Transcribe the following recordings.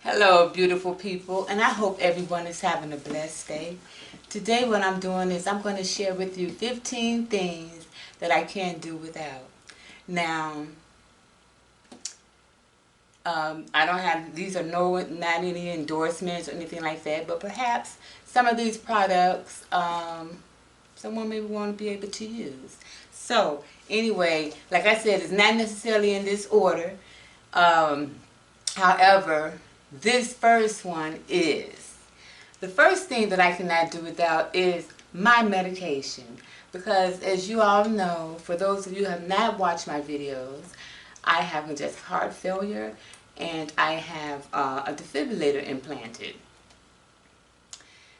Hello, beautiful people, and I hope everyone is having a blessed day. Today what I'm doing is I'm going to share with you 15 things that I can't do without. Now, I don't have, these are not any endorsements or anything like that, but perhaps some of these products someone may want to be able to use. So, anyway, like I said, it's not necessarily in this order. Um, However, this first one is. The first thing that I cannot do without is my medication. Because as you all know, for those of you who have not watched my videos, I have congestive heart failure and I have a defibrillator implanted.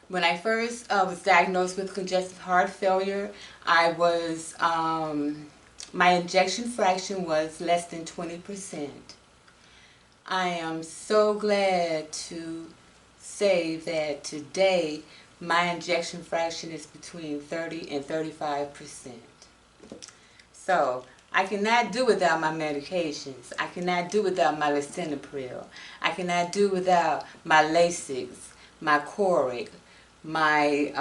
When I first was diagnosed with congestive heart failure, I was, my injection fraction was less than 20%. I am so glad to say that today my injection fraction is between 30 and 35%. So I cannot do without my medications. I cannot do without my lisinopril. I cannot do without my Lasix, my Coric, my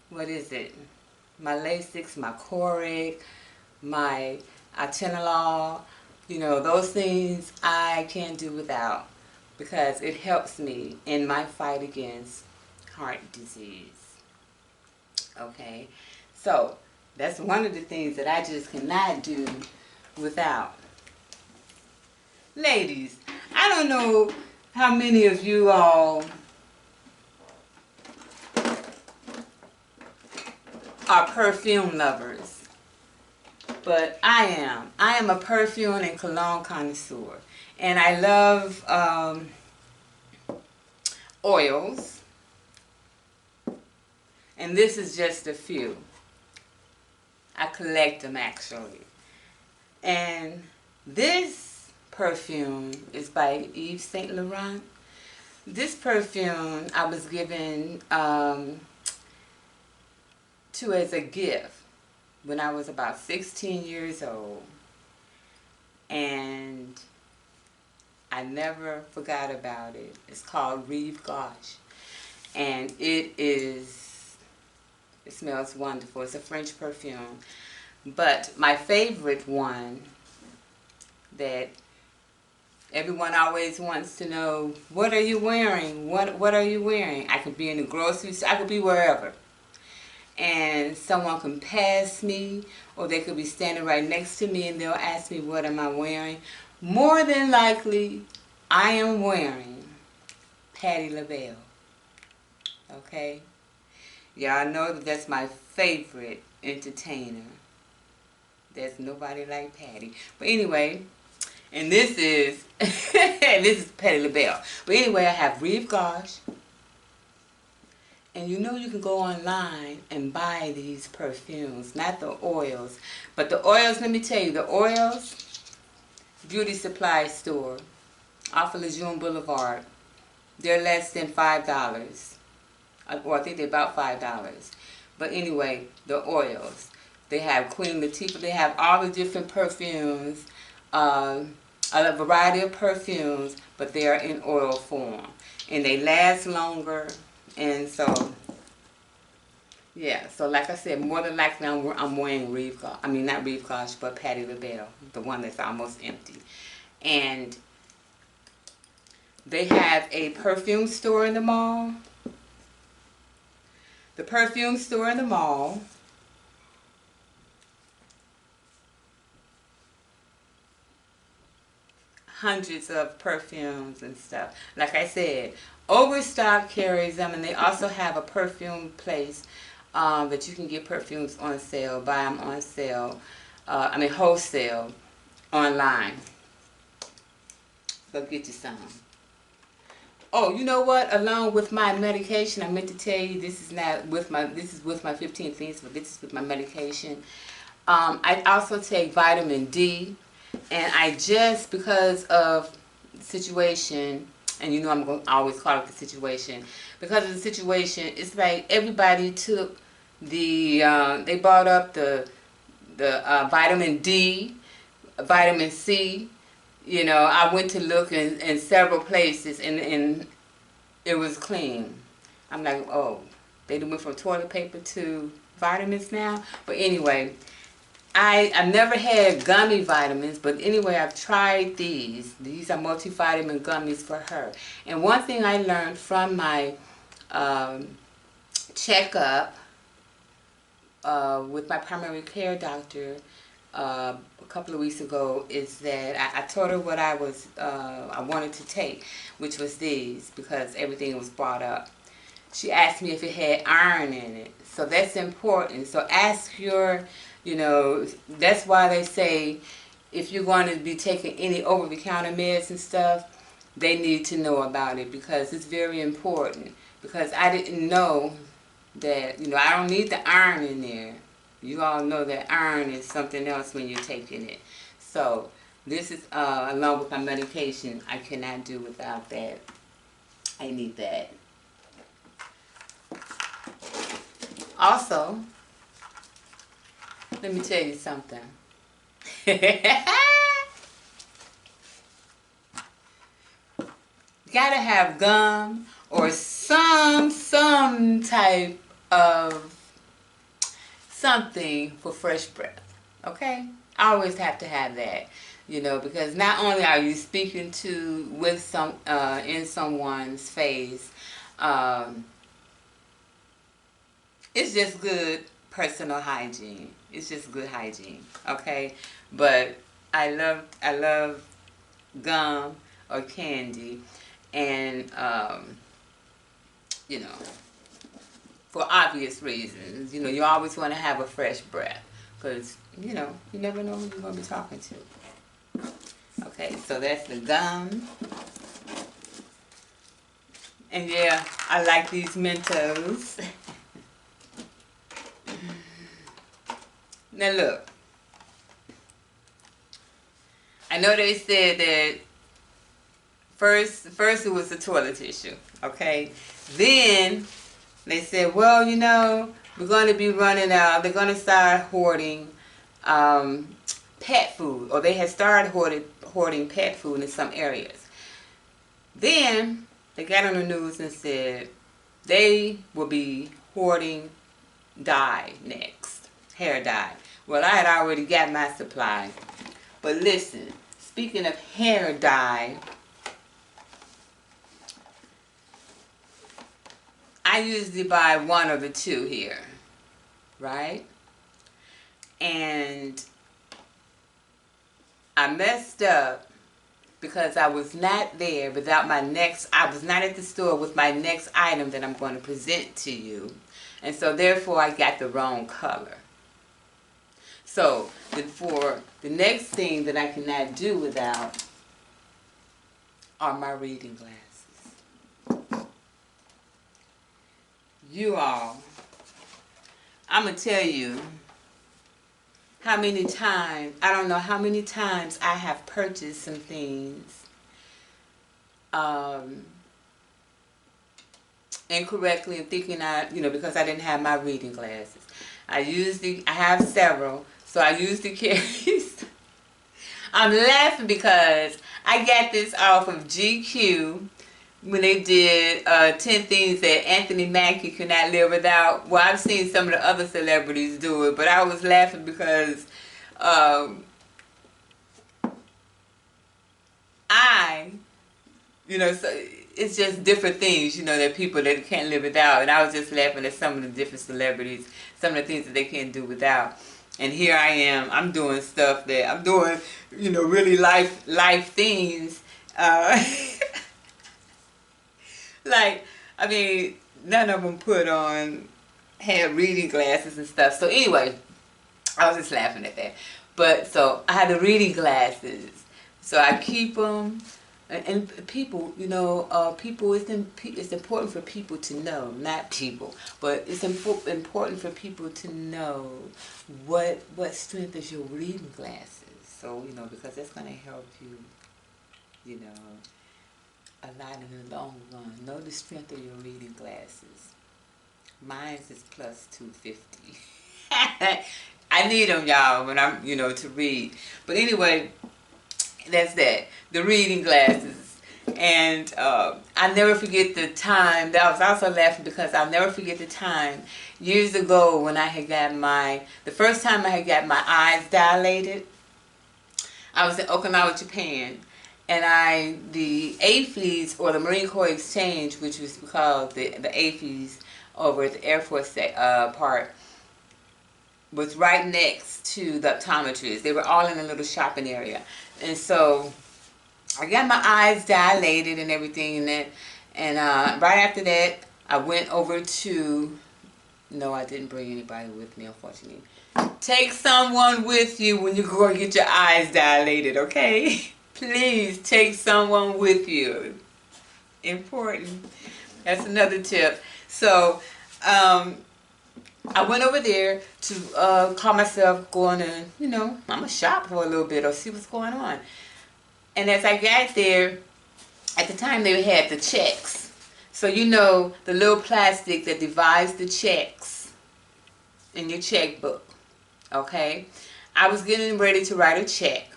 what is it? My Lasix, my Coric, my atenolol. You know, those things I can't do without because it helps me in my fight against heart disease. Okay, so that's one of the things that I just cannot do without. Ladies, I don't know how many of you all are perfume lovers. But I am. I am a perfume and cologne connoisseur. And I love oils. And this is just a few. I collect them actually. And this perfume is by Yves Saint Laurent. This perfume I was given to as a gift when I was about 16 years old, and I never forgot about it. It's called Rive Gauche, and it smells wonderful. It's a French perfume, but my favorite one that everyone always wants to know, what are you wearing? What are you wearing? I could be in the grocery store, I could be wherever. And someone can pass me, or they could be standing right next to me and they'll ask me what am I wearing. More than likely, I am wearing Patti LaBelle. Okay? Y'all know that that's my favorite entertainer. There's nobody like Patti. But anyway, and this is, this is Patti LaBelle. But anyway, I have Rive Gauche. And you know you can go online and buy these perfumes, not the oils. But the oils, let me tell you, the oils, beauty supply store, off of Lejeune Boulevard, they're less than $5. Or I think they're about $5. But anyway, the oils. They have Queen Latifah, they have all the different perfumes, a variety of perfumes, but they are in oil form. And they last longer. And so, yeah, so like I said, more than likely I'm wearing Rive Gauche. I mean, not Rive Gauche, but Patti LaBelle, the one that's almost empty. And they have a perfume store in the mall. The perfume store in the mall hundreds of perfumes and stuff. Like I said, Overstock carries them, and they also have a perfume place that you can get perfumes on sale, buy them on sale, wholesale, online. Go get you some. Oh, you know what? Along with my medication, I meant to tell you, this is with my 15 things, but this is with my medication. I also take vitamin D. And I just, because of the situation, and you know I'm going to always call it the situation, because of the situation, it's like everybody took the, they brought up the vitamin D, vitamin C, You know, I went to look in several places, and it was clean. I'm like, oh, they went from toilet paper to vitamins now. But anyway, I've never had gummy vitamins, but anyway, I've tried these. These are multivitamin gummies for her. And one thing I learned from my checkup with my primary care doctor a couple of weeks ago is that I told her what I wanted to take, which was these, because everything was brought up. She asked me if it had iron in it, so that's important. So ask your, you know, that's why they say if you're going to be taking any over-the-counter meds and stuff, they need to know about it, because it's very important. Because I didn't know that, you know, I don't need the iron in there. You all know that iron is something else when you're taking it. So this is, along with my medication, I cannot do without that. I need that. Also, let me tell you something. Gotta have gum or some type of something for fresh breath. Okay? I always have to have that. You know, because not only are you speaking to with some in someone's face, it's just good personal hygiene. It's just good hygiene. Okay? But I love gum or candy, and you know, for obvious reasons. You know, you always want to have a fresh breath, because you know, you never know who you're going to be talking to. Okay, so that's the gum. And yeah, I like these Mentos. Now look, I know they said that first it was the toilet tissue, okay? Then they said, well, you know, we're going to be running out. They're going to start hoarding pet food, or they had started hoarding pet food in some areas. Then they got on the news and said they will be hoarding dye next, hair dye. Well, I had already got my supply. But listen, speaking of hair dye, I usually buy one of the two here, right? And I messed up because I was not there without my next, I was not at the store with my next item that I'm going to present to you. And so therefore I got the wrong color. So for the next thing that I cannot do without are my reading glasses. You all, I'm going to tell you how many times, I don't know how many times I have purchased some things incorrectly and thinking because I didn't have my reading glasses. I have several, so I usually carry. I'm laughing because I got this off of GQ when they did 10 things that Anthony Mackie could not live without. Well, I've seen some of the other celebrities do it, but I was laughing because so it's just different things, that people that can't live without. And I was just laughing at some of the different celebrities, some of the things that they can't do without. And here I am, I'm doing stuff that I'm doing, really life things. Like, I mean, none of them had reading glasses and stuff. So anyway, I was just laughing at that. But so I had the reading glasses. So I keep them. And people, people, it's important for people to know, not people, but it's important for people to know what strength is your reading glasses. So, because that's going to help you, a lot in the long run. Know the strength of your reading glasses. Mine is plus 250. I need them, y'all, when I'm, to read. But anyway, That's that. The reading glasses. And I never forget the time. That I was also laughing because I'll never forget the time years ago when I had got the first time I had got my eyes dilated. I was in Okinawa, Japan. And the AFES, or the Marine Corps Exchange, which was called the AFES over at the Air Force part, was right next to the optometrist. They were all in a little shopping area. And so I got my eyes dilated and everything, and right after that, I went over to, no, I didn't bring anybody with me, unfortunately. Take someone with you when you go and get your eyes dilated, okay? Please take someone with you. Important. That's another tip. So, I went over there to call myself going to, I'm going to shop for a little bit or see what's going on. And as I got there, at the time they had the checks. So the little plastic that divides the checks in your checkbook. Okay? I was getting ready to write a check.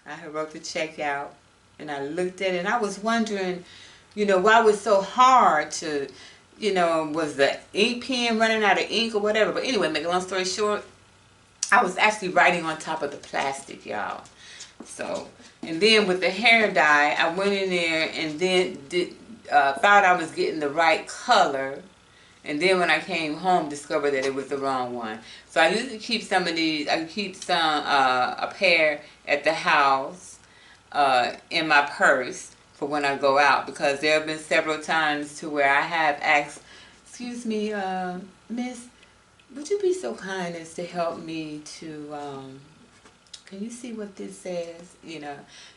I had wrote the check out and I looked at it and I was wondering, why it was so hard to, was the ink pen running out of ink or whatever. But anyway, make a long story short, I was actually writing on top of the plastic, y'all. So, and then with the hair dye, I went in there and then thought I was getting the right color. And then when I came home, discovered that it was the wrong one. So I usually keep some of these, I keep a pair at the house in my purse for when I go out. Because there have been several times to where I have asked, excuse me, miss, would you be so kind as to help me to, can you see what this says?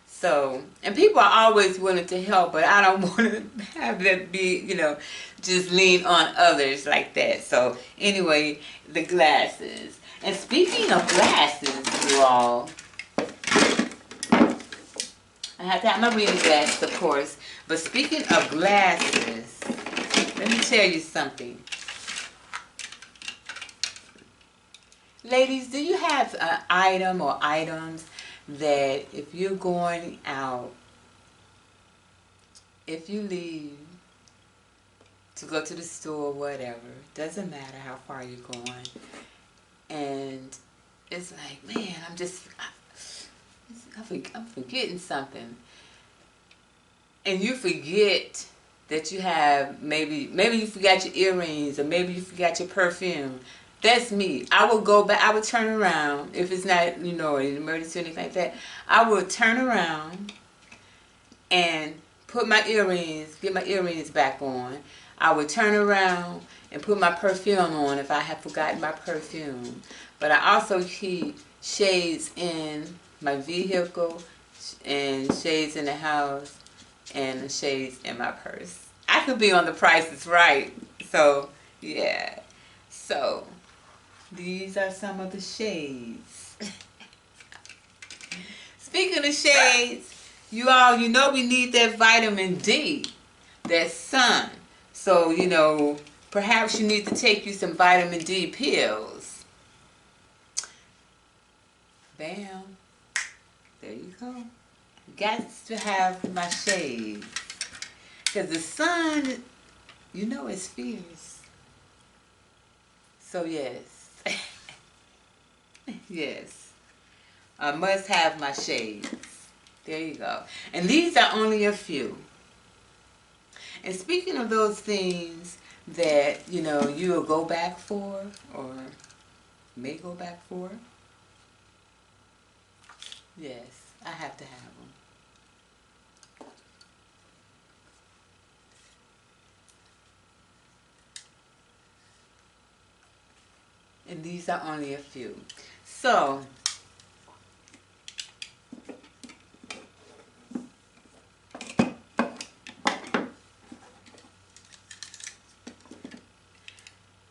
So, and people are always willing to help, but I don't want to have that be, just lean on others like that. So, anyway, the glasses. And speaking of glasses, you all, I have to have my reading glasses, of course. But speaking of glasses, let me tell you something. Ladies, do you have an item or items that if you're going out, if you leave to go to the store or whatever, doesn't matter how far you're going, and it's like, man, I'm forgetting something, and you forget that you have, maybe you forgot your earrings, or maybe you forgot your perfume. That's me. I will go back. I would turn around if it's not, an emergency or anything like that. I will turn around and put my earrings, get my earrings back on. I would turn around and put my perfume on if I have forgotten my perfume. But I also keep shades in my vehicle and shades in the house and shades in my purse. I could be on The Price is Right. So, yeah. So, these are some of the shades. Speaking of shades, you all, we need that vitamin D, that sun. So, perhaps you need to take you some vitamin D pills. Bam. There you go. Got to have my shades. Because the sun, is fierce. So, yes. Yes. I must have my shades. There you go. And these are only a few. And speaking of those things that, you will go back for or may go back for, yes, I have to have them. And these are only a few. So,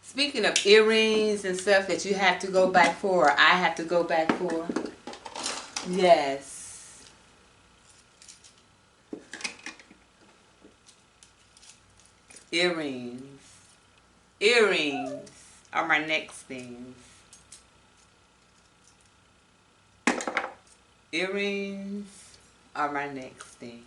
speaking of earrings and stuff that you have to go back for, or I have to go back for, yes. Earrings. Earrings are my next things. Earrings are my next things.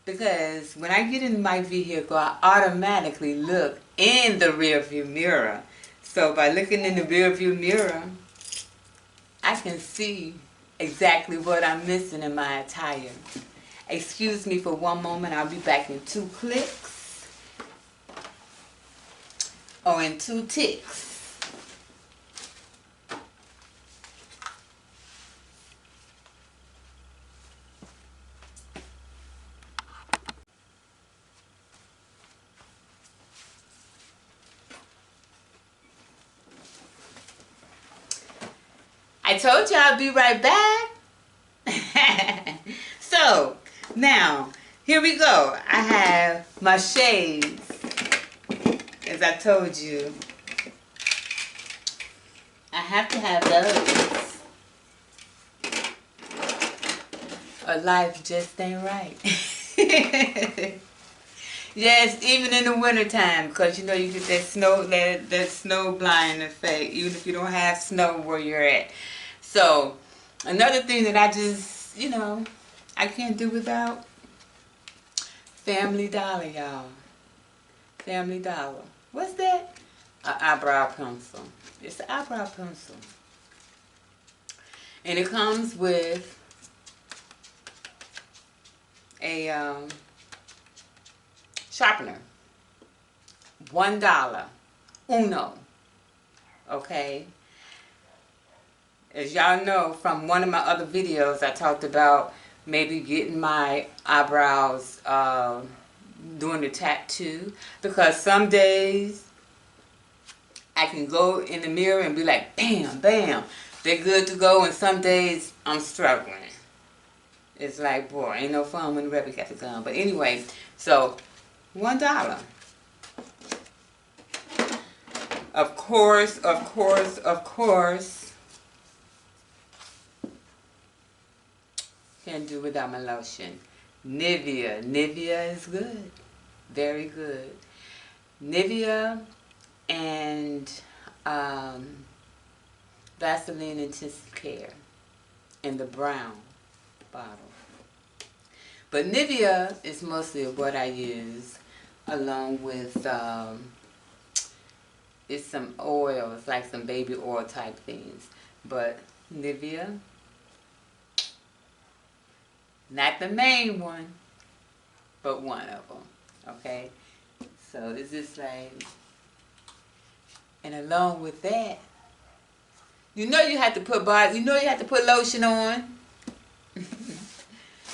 Because when I get in my vehicle, I automatically look in the rearview mirror. So by looking in the rearview mirror, I can see exactly what I'm missing in my attire. Excuse me for one moment. I'll be back in 2 clicks. Or in 2 ticks. I told you I'll be right back. So, now, here we go. I have my shades. As I told you, I have to have those. Or life just ain't right. Yes, even in the wintertime, because you know you get that snow, that snow blind effect, even if you don't have snow where you're at. So, another thing that I just, I can't do without, Family Dollar, y'all. Family Dollar. What's that? An eyebrow pencil. It's an eyebrow pencil. And it comes with a sharpener. $1. Uno. Okay? As y'all know from one of my other videos, I talked about maybe getting my eyebrows doing the tattoo. Because some days I can go in the mirror and be like, bam, bam. They're good to go, and some days I'm struggling. It's like, boy, ain't no fun when the rabbit got the gun. But anyway, so $1. Of course, of course, of course. Can't do without my lotion. Nivea. Nivea is good. Very good. Nivea and Vaseline Intensive Care in the brown bottle. But Nivea is mostly what I use, along with it's some oils, like some baby oil type things. But Nivea, not the main one, but one of them. Okay, so this is like, and along with that, you know you have to put lotion on.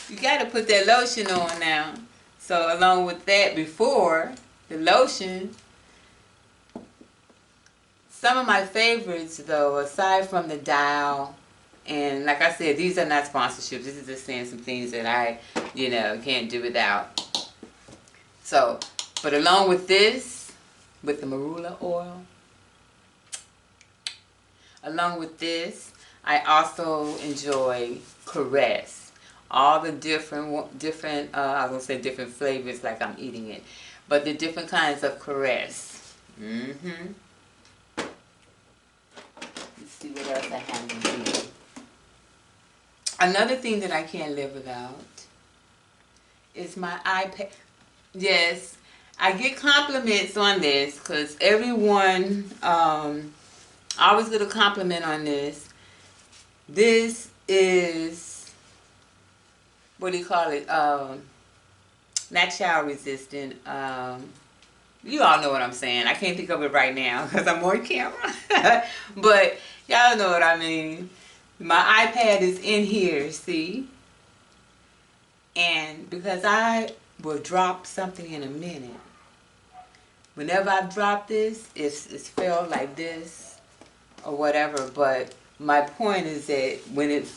You got to put that lotion on now. So along with that, before the lotion, some of my favorites though, aside from the Dial, and like I said, these are not sponsorships. This is just saying some things that I, can't do without. So, but along with this, with the marula oil, along with this, I also enjoy Caress. All the different, I was going to say different flavors like I'm eating it. But the different kinds of Caress. Let's see what else I have in here. Another thing that I can't live without is my iPad. Yes, I get compliments on this because everyone, I always get a compliment on this. This is, what do you call it? Not shower resistant. You all know what I'm saying. I can't think of it right now because I'm on camera. But y'all know what I mean. My iPad is in here, see? And because I will drop something in a minute, whenever I drop this, it's felt like this or whatever. But my point is that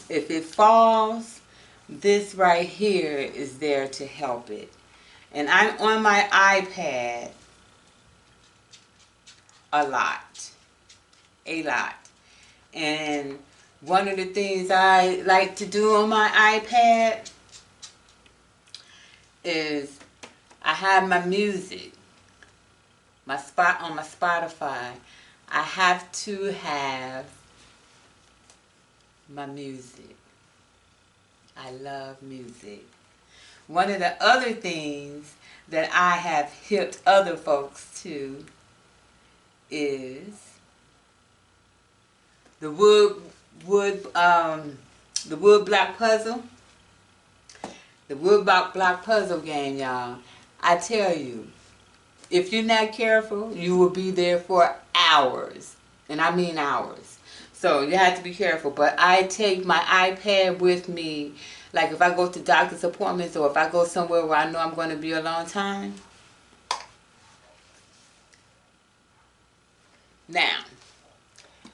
if it falls, this right here is there to help it. And I'm on my iPad a lot. And one of the things I like to do on my iPad is I have my music, on my Spotify. I have to have my music. I love music. One of the other things that I have hipped other folks to is the wood block puzzle. The wood block puzzle game, y'all. I tell you, if you're not careful, you will be there for hours. And I mean hours. So you have to be careful. But I take my iPad with me. Like if I go to doctor's appointments or if I go somewhere where I know I'm going to be a long time. Now,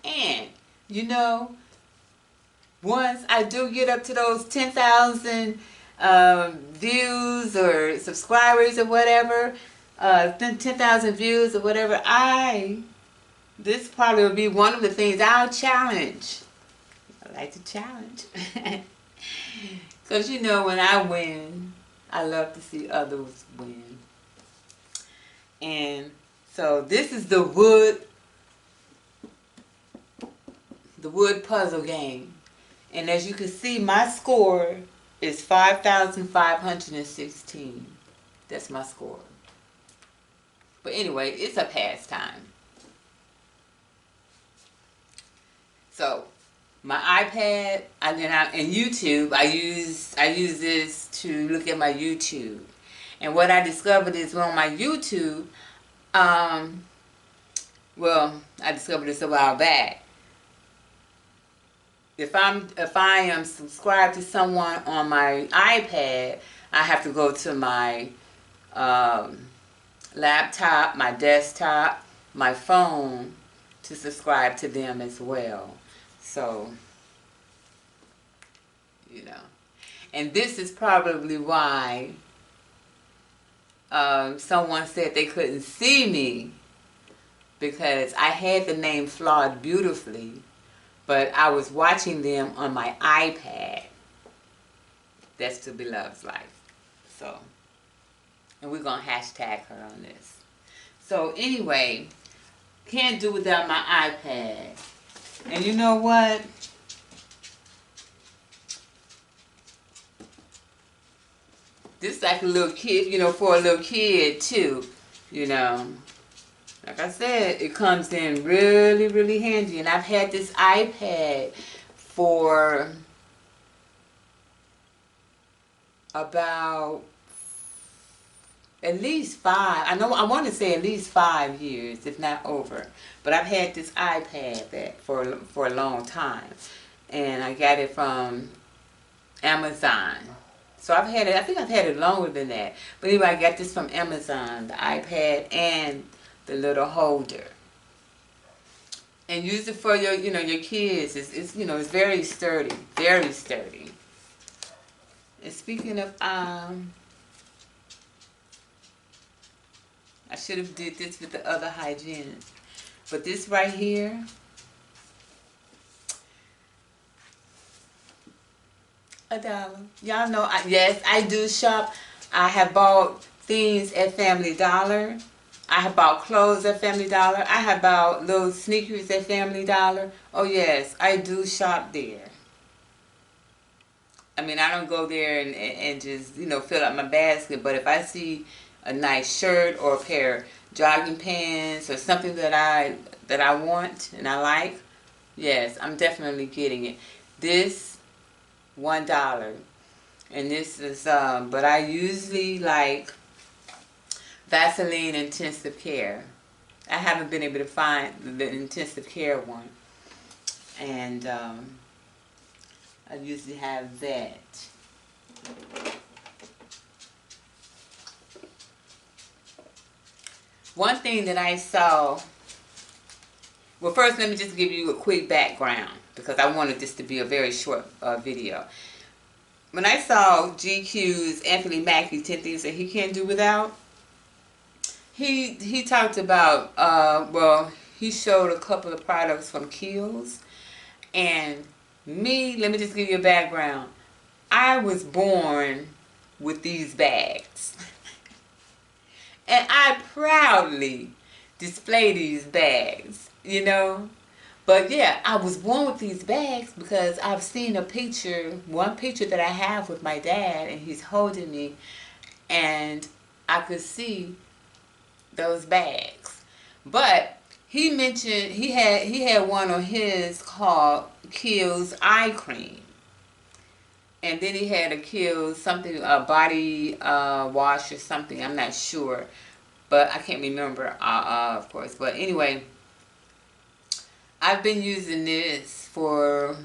and you know, once I do get up to those 10,000 views or subscribers or whatever, 10,000 views or whatever, this probably will be one of the things I'll challenge. I like to challenge. Because you know, when I win, I love to see others win. And so this is the wood puzzle game. And as you can see, my score is 5,516. That's my score. But anyway, it's a pastime. So my iPad and YouTube, I use this to look at my YouTube. And what I discovered is on my YouTube, well, I discovered this a while back. If I am subscribed to someone on my iPad, I have to go to my laptop, my desktop, my phone to subscribe to them as well. So, you know. And this is probably why someone said they couldn't see me, because I had the name Flawed Beautifully, but I was watching them on my iPad. That's To Be Love's Life. So, and we're going to hashtag her on this. So anyway, can't do without my iPad. And you know what? This is like a little kid, you know, for a little kid too, you know. Like I said, it comes in really, really handy. And I've had this iPad for about at least 5. I want to say at least 5 years, if not over. But I've had this iPad for a long time. And I got it from Amazon. So I've had it, I think I've had it longer than that. But anyway, I got this from Amazon, the iPad and the little holder. And use it for your, you know, your kids. It's you know, it's very sturdy, very sturdy. And speaking of, I should have did this with the other hygienist. But this right here, $1. Y'all know, yes, I do shop. I have bought things at Family Dollar. I have bought clothes at Family Dollar. I have bought little sneakers at Family Dollar. Oh yes, I do shop there. I mean, I don't go there and just, you know, fill up my basket. But if I see a nice shirt or a pair of jogging pants or something that I want and I like, yes, I'm definitely getting it. This $1, and this is but I usually like Vaseline Intensive Care. I haven't been able to find the Intensive Care one, and I usually have that. One thing that I saw, well, first let me just give you a quick background, because I wanted this to be a very short video. When I saw GQ's Anthony Mackie, 10 Things That He Can't Do Without, he talked about, well, he showed a couple of products from Kiehl's. And me, let me just give you a background. I was born with these bags. And I proudly display these bags, you know. But yeah, I was born with these bags because I've seen one picture that I have with my dad, and he's holding me, and I could see those bags. But he mentioned he had one on his called Kiehl's Eye Cream. And then he had a Kiehl's something, a body wash or something. I'm not sure, but I can't remember, of course. But anyway, I've been using this for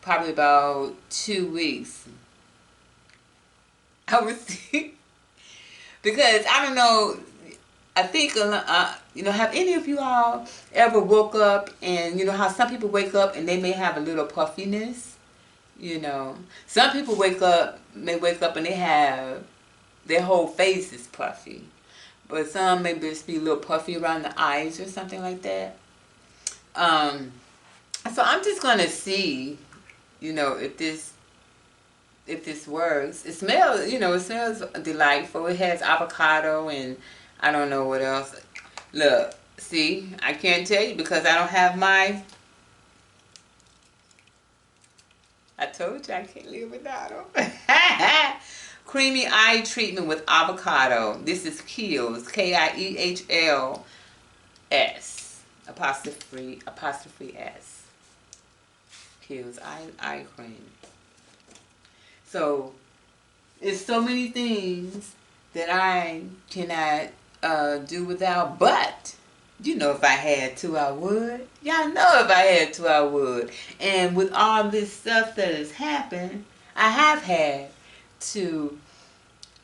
probably about 2 weeks. I was because I don't know. I think have any of you all ever woke up and you know how some people wake up and they may have a little puffiness. Some people may wake up and they have their whole face is puffy, but some may just be a little puffy around the eyes or something like that. So I'm just gonna see, if this works. It smells delightful. It has avocado and I don't know what else. Look, see, I can't tell you because I don't have I told you I can't live without them. Creamy eye treatment with avocado. This is Kiehl's, Kiehls, apostrophe S. Kiehl's eye cream. So, it's so many things that I cannot do without, but if I had to, I would. Y'all know if I had to, I would. And with all this stuff that has happened, I have had to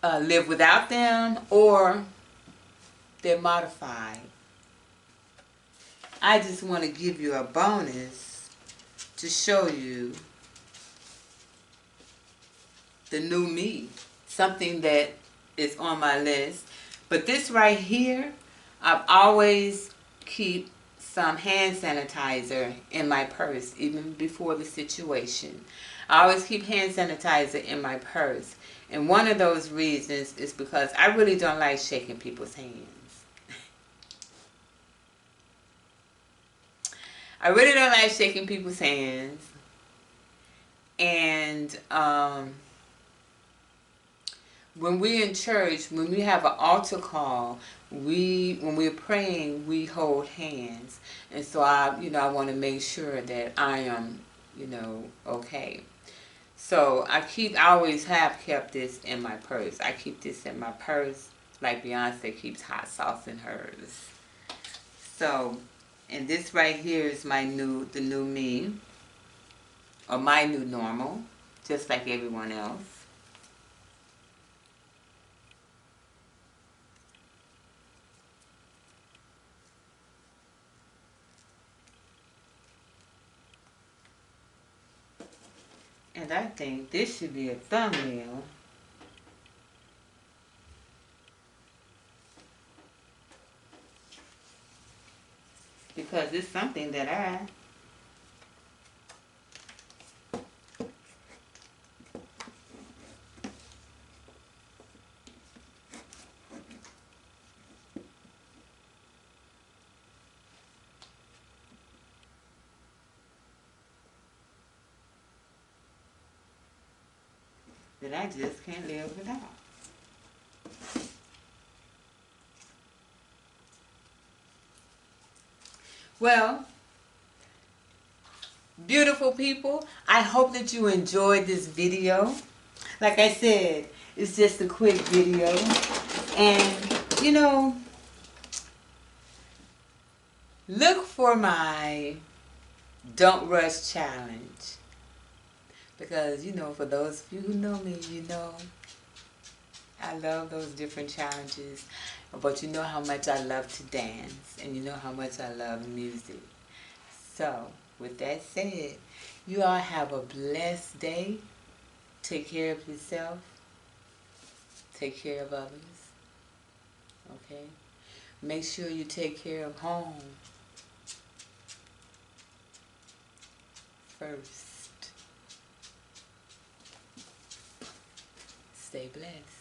live without them or they're modified. I just want to give you a bonus to show you the new me, something that is on my list. But this right here, I've always keep some hand sanitizer in my purse, even before the situation. I always keep hand sanitizer in my purse. And one of those reasons is because I really don't like shaking people's hands. I really don't like shaking people's hands. And when we're in church, when we have an altar call, when we're praying, we hold hands. And so I want to make sure that I am, okay. So I always have kept this in my purse. I keep this in my purse like Beyonce keeps hot sauce in hers. So, and this right here is the new me, or my new normal, just like everyone else. And I think this should be a thumbnail. Because it's something that I just can't live without. Well, beautiful people, I hope that you enjoyed this video. Like I said, it's just a quick video. And, look for my Don't Rush Challenge. Because, for those of you who know me, I love those different challenges. But you know how much I love to dance. And you know how much I love music. So, with that said, you all have a blessed day. Take care of yourself. Take care of others. Okay? Make sure you take care of home first. Stay blessed.